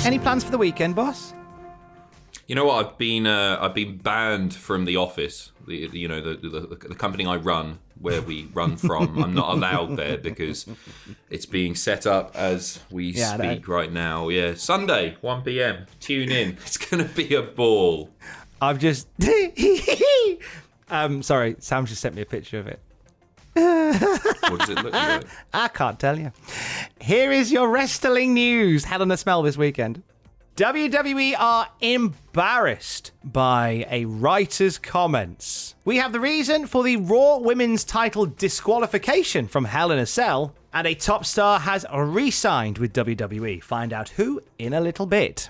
Any plans for the weekend, boss? You know what? I've been banned from the office. The company I run, where we run from. I'm not allowed there because it's being set up as we speak right now. Yeah, Sunday, 1 p.m. Tune in. It's gonna be a ball. I've just. Sorry, Sam just sent me a picture of it. What does it look like? I can't tell you. Here is your wrestling news. Hell in a Smell this weekend. WWE are embarrassed by a writer's comments. We have the reason for the Raw Women's title disqualification from Hell in a Cell, and a top star has re-signed with WWE. Find out who in a little bit.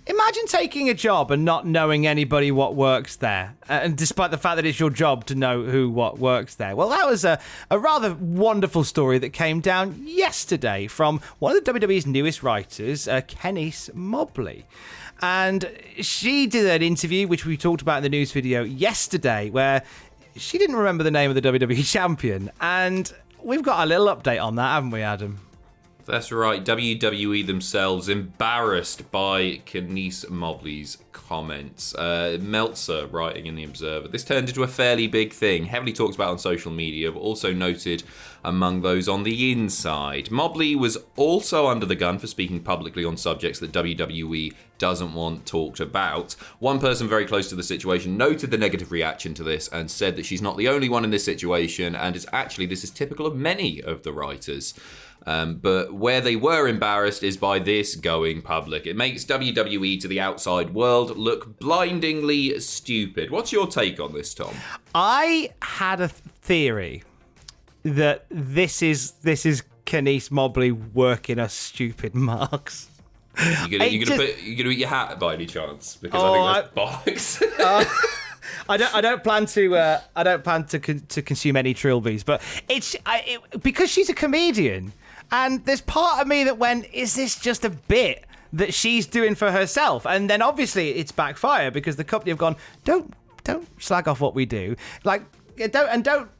Imagine taking a job and not knowing anybody what works there, and despite the fact that it's your job to know what works there. Well, that was a rather wonderful story that came down yesterday from one of the WWE's newest writers, Kenice Mobley. And she did an interview, which we talked about in the news video yesterday, where she didn't remember the name of the WWE champion. And we've got a little update on that, haven't we, Adam? That's right, WWE themselves embarrassed by Kenice Mobley's comments. Meltzer writing in The Observer. This turned into a fairly big thing, heavily talked about on social media, but also noted among those on the inside. Mobley was also under the gun for speaking publicly on subjects that WWE doesn't want talked about. One person very close to the situation noted the negative reaction to this and said that she's not the only one in this situation, and this is typical of many of the writers. But where they were embarrassed is by this going public. It makes WWE to the outside world look blindingly stupid. What's your take on this, Tom? I had a theory that this is Kenice Mobley working us stupid marks. You gonna eat your hat by any chance? Because I think that's bollocks. I don't plan to consume any trilbies, but because she's a comedian. And there's part of me that went, is this just a bit that she's doing for herself? And then obviously it's backfired because the company have gone, don't slag off what we do. Like, don't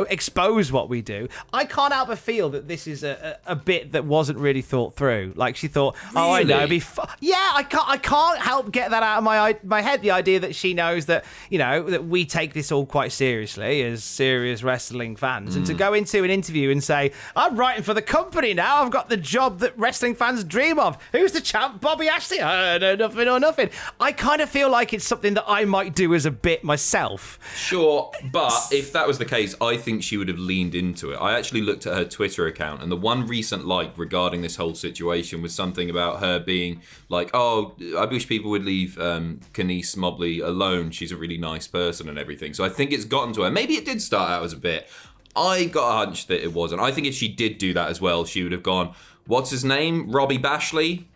expose what we do. I can't help but feel that this is a bit that wasn't really thought through. Like she thought, really? I know, I can't help get that out of my head. The idea that she knows that that we take this all quite seriously as serious wrestling fans, and to go into an interview and say, I'm writing for the company now. I've got the job that wrestling fans dream of. Who's the champ? Bobby Lashley. Nothing or nothing. I kind of feel like it's something that I might do as a bit myself. Sure, but if that was the case, I think she would have leaned into it. I actually looked at her Twitter account, and the one recent like regarding this whole situation was something about her being like, oh, I wish people would leave Kenice Mobley alone. She's a really nice person and everything. So I think it's gotten to her. Maybe it did start out as a bit. I got a hunch that it wasn't. I think if she did do that as well, she would have gone, what's his name? Bobby Lashley.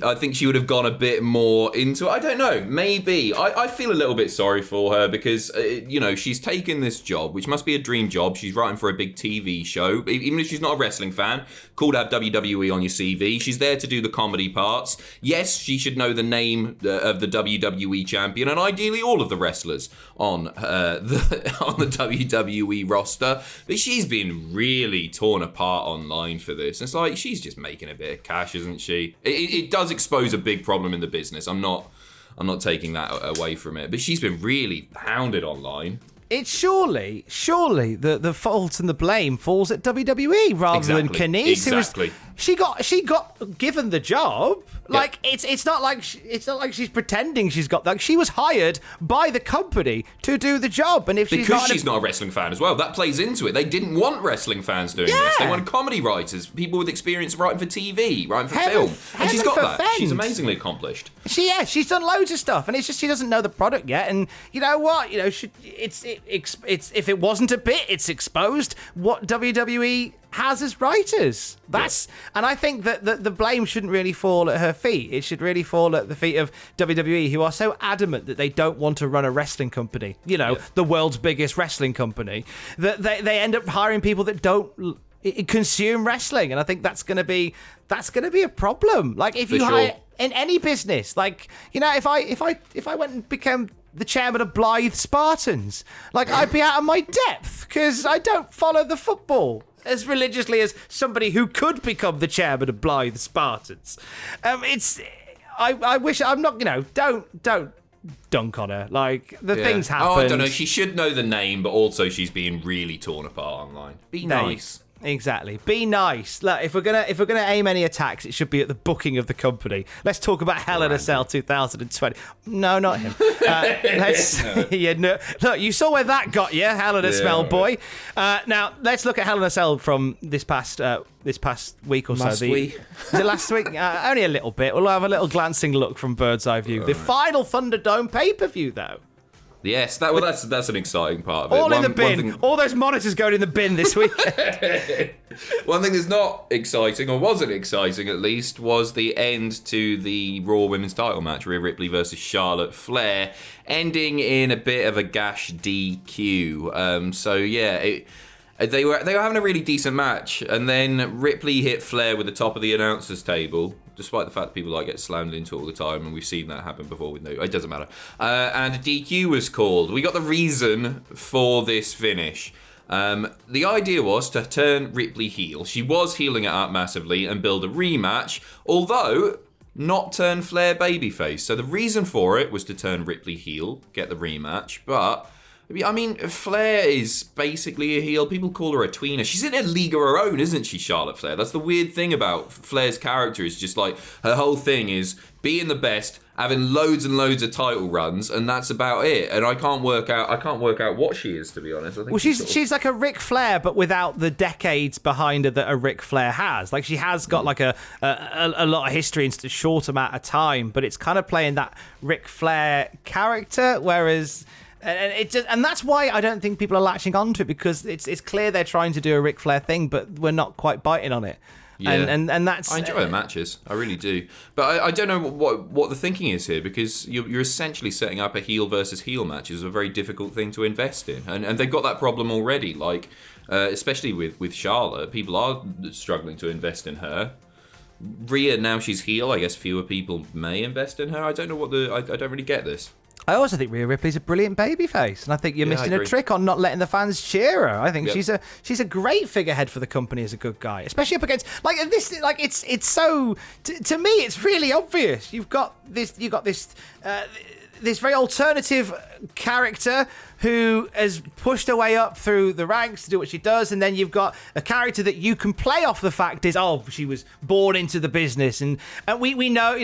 I think she would have gone a bit more into it. I don't know. Maybe. I feel a little bit sorry for her because, she's taken this job, which must be a dream job. She's writing for a big TV show. Even if she's not a wrestling fan, cool to have WWE on your CV. She's there to do the comedy parts. Yes, she should know the name of the WWE champion and ideally all of the wrestlers on the WWE roster. But she's been really torn apart online for this. It's like she's just making a bit of cash, isn't she? It does expose a big problem in the business. I'm not taking that away from it. But she's been really hounded online. It's surely the fault and the blame falls at WWE rather than Kenice. Exactly. She got given the job. Like it's not like she's pretending she's got that. She was hired by the company to do the job, and if she's not a wrestling fan as well, that plays into it. They didn't want wrestling fans doing this. They wanted comedy writers, people with experience writing for TV, writing for film, and she's got that. She's amazingly accomplished. She's done loads of stuff, and it's just she doesn't know the product yet. And you know what? It's if it wasn't a bit, it's exposed what WWE has as writers. And I think that the blame shouldn't really fall at her feet. It should really fall at the feet of WWE, who are so adamant that they don't want to run a wrestling company, the world's biggest wrestling company, that they end up hiring people that don't consume wrestling. And I think that's going to be a problem. Like if you hire in any business, like, if I went and became the chairman of Blythe Spartans, like I'd be out of my depth because I don't follow the football. as religiously as somebody who could become the chairman of Blythe Spartans. I wish I'm not. Don't dunk on her. Like things happen. Oh, I don't know. She should know the name, but also she's being really torn apart online. Be nice. Exactly. Be nice. Look, if we're gonna aim any attacks, it should be at the booking of the company. Let's talk about Hell in a Cell 2020. No, not him. Look, you saw where that got you, Hell in a Cell boy. Now let's look at Hell in a Cell from this past week or so. Last week? Was it last week? Only a little bit. We'll have a little glancing look from Bird's Eye View. Right. The final Thunderdome pay-per-view, though. Yes, that's an exciting part of it. All in the bin. All those monitors going in the bin this week. One thing that's not exciting, or wasn't exciting at least, was the end to the Raw Women's title match, Rhea Ripley versus Charlotte Flair, ending in a bit of a gash DQ. They were having a really decent match, and then Ripley hit Flair with the top of the announcers table, despite the fact that people get slammed into it all the time, and we've seen that happen before with it doesn't matter. And a DQ was called. We got the reason for this finish. The idea was to turn Ripley heel. She was healing it up massively and build a rematch, although not turn Flair babyface. So the reason for it was to turn Ripley heel, get the rematch, but I mean, Flair is basically a heel. People call her a tweener. She's in a league of her own, isn't she, Charlotte Flair? That's the weird thing about Flair's character, is just like her whole thing is being the best, having loads and loads of title runs, and that's about it. And I can't work out what she is, to be honest. I think she's like a Ric Flair, but without the decades behind her that a Ric Flair has. Like, she has got like a lot of history in a short amount of time, but it's kind of playing that Ric Flair character, whereas. And that's why I don't think people are latching onto it, because it's clear they're trying to do a Ric Flair thing, but we're not quite biting on it. Yeah. And that's. I enjoy the matches, I really do, but I don't know what the thinking is here, because you're essentially setting up a heel versus heel match is a very difficult thing to invest in, and they've got that problem already. Like especially with Charlotte, people are struggling to invest in her. Rhea, now she's heel, I guess fewer people may invest in her. I don't know I don't really get this. I also think Rhea Ripley's a brilliant babyface, and I think you're missing a trick on not letting the fans cheer her. I think she's a great figurehead for the company as a good guy, especially up against this. Like it's so to me, it's really obvious. You've got this this very alternative character who has pushed her way up through the ranks to do what she does, and then you've got a character that you can play off the fact is, she was born into the business, and we know,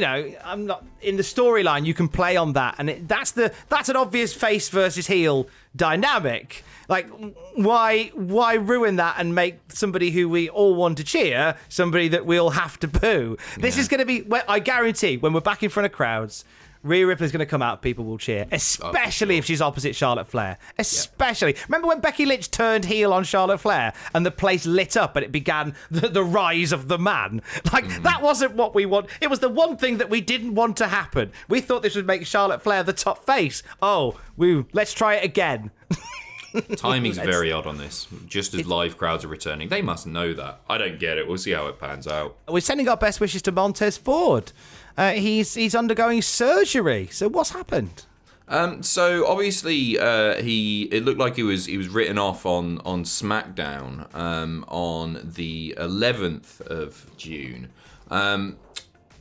I'm not in the storyline, you can play on that, and that's an obvious face versus heel dynamic. Like, why ruin that and make somebody who we all want to cheer somebody that we all have to boo? This is going to be, I guarantee, when we're back in front of crowds, Rhea Ripley's going to come out, people will cheer, especially if she's opposite Charlotte Flair. Especially. Remember when Becky Lynch turned heel on Charlotte Flair and the place lit up and it began the rise of the man? That wasn't what we want. It was the one thing that we didn't want to happen. We thought this would make Charlotte Flair the top face. Let's try it again. Timing's very odd on this, just as live crowds are returning. They must know that. I don't get it. We'll see how it pans out. We're sending our best wishes to Montez Ford. He's undergoing surgery. So what's happened? So obviously, it looked like he was written off on SmackDown on the 11th of June. But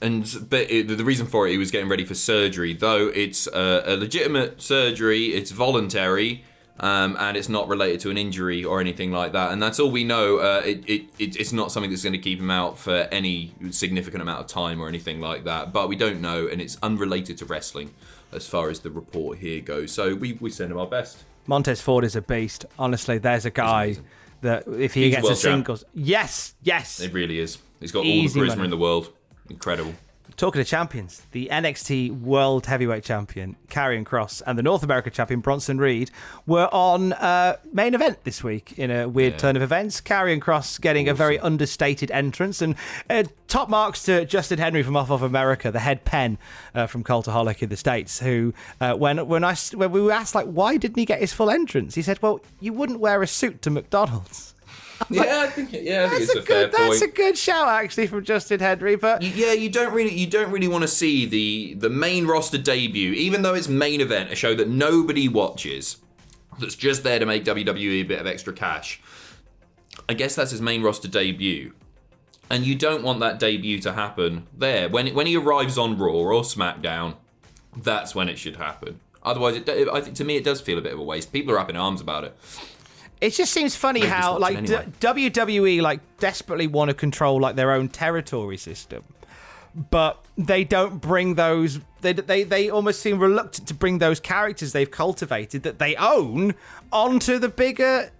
the reason for it, he was getting ready for surgery. Though it's a legitimate surgery, it's voluntary. And it's not related to an injury or anything like that, and that's all we know. It's not something that's going to keep him out for any significant amount of time or anything like that, but we don't know, and it's unrelated to wrestling as far as the report here goes, so we send him our best. Montez Ford is a beast. Honestly, there's a guy that if he gets a singles... Yes! It really is. He's got all the charisma in the world. Incredible. Talking of champions, the NXT World Heavyweight Champion, Karrion Kross, and the North American Champion, Bronson Reed, were on main event this week in a weird turn of events. Karrion Kross getting a very understated entrance, and top marks to Justin Henry from Off of America, the head pen from Cultaholic in the States, who, when we were asked, why didn't he get his full entrance? He said, well, you wouldn't wear a suit to McDonald's. I think it's a fair point. That's a good shout, actually, from Justin Henry. But you don't really want to see the main roster debut, even though it's main event, a show that nobody watches, that's just there to make WWE a bit of extra cash. I guess that's his main roster debut. And you don't want that debut to happen there. When he arrives on Raw or SmackDown, that's when it should happen. Otherwise, I think to me it does feel a bit of a waste. People are up in arms about it. It just seems funny how like anyway. WWE like desperately want to control like their own territory system, but they don't bring those. They almost seem reluctant to bring those characters they've cultivated that they own onto the bigger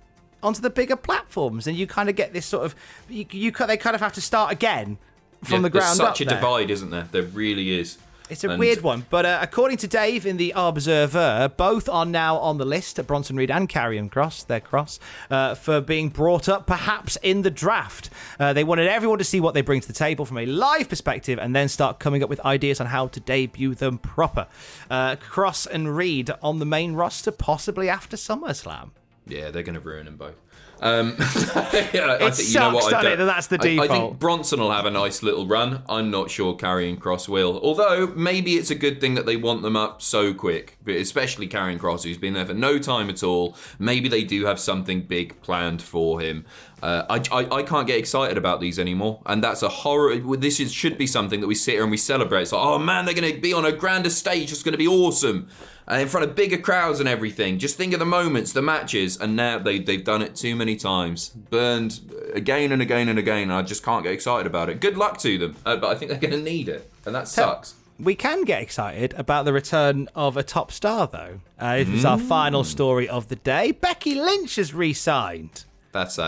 platforms, and you kind of get this sort of they kind of have to start again from the ground up. There's such a divide, isn't there? There really is. It's a weird one, but according to Dave in the Observer, both are now on the list, Bronson Reed and Karrion Kross, their Cross, for being brought up perhaps in the draft. They wanted everyone to see what they bring to the table from a live perspective and then start coming up with ideas on how to debut them proper. Kross and Reed on the main roster, possibly after SummerSlam. Yeah, they're going to ruin them both. It sucks, doesn't it, that that's the default. I think Bronson will have a nice little run. I'm not sure Karrion Kross will. Although, maybe it's a good thing that they want them up so quick. But especially Karrion Kross, who's been there for no time at all. Maybe they do have something big planned for him. I can't get excited about these anymore. And that's a horror. Should be something that we sit here and we celebrate. It's like, oh man, they're going to be on a grander stage. It's going to be awesome. In front of bigger crowds and everything. Just think of the moments, the matches, and now they've done it too many times. Burned again and again and again. I just can't get excited about it. Good luck to them, but I think they're going to need it, and that sucks. We can get excited about the return of a top star, though. This is our final story of the day. Becky Lynch has re-signed. That's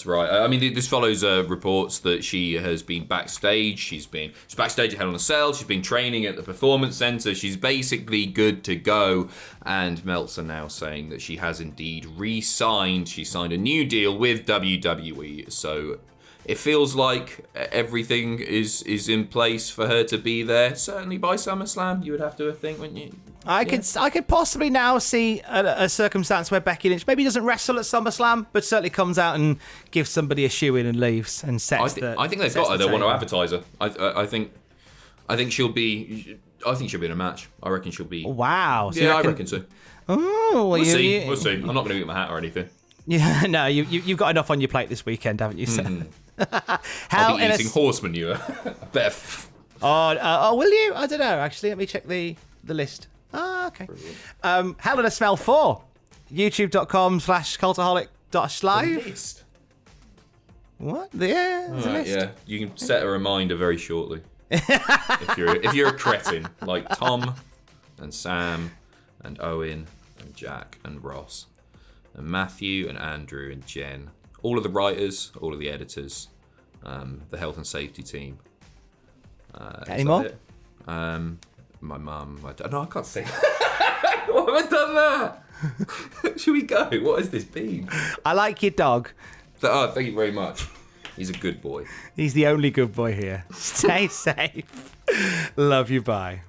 right. I mean, this follows reports that she has been backstage. She's backstage at Hell in a Cell. She's been training at the Performance Center. She's basically good to go. And Meltzer now saying that she has indeed re-signed. She signed a new deal with WWE. So it feels like everything is in place for her to be there. Certainly by SummerSlam, you would have to think, wouldn't you? I could possibly now see a circumstance where Becky Lynch maybe doesn't wrestle at SummerSlam, but certainly comes out and gives somebody a shoe-in and leaves and sets I think they've got her. They want to advertise her. I think she'll be. I think she'll be in a match. I reckon she'll be. Wow. So I reckon so. Oh, we'll see. We'll see. I'm not going to eat my hat or anything. Yeah, no, you've got enough on your plate this weekend, haven't you? I'll be eating horse manure. Will you? I don't know. Actually, let me check the list. Oh, okay. Hell in a Smell 4. YouTube.com/cultaholic.live. What? Yeah, there's a list. Yeah, you can set a reminder very shortly. if you're a cretin like Tom and Sam and Owen and Jack and Ross and Matthew and Andrew and Jen, all of the writers, all of the editors, the health and safety team. Any more? My mum. I can't say that. Why have I done that? Should we go? What has this been? I like your dog. Thank you very much. He's a good boy. He's the only good boy here. Stay safe. Love you. Bye.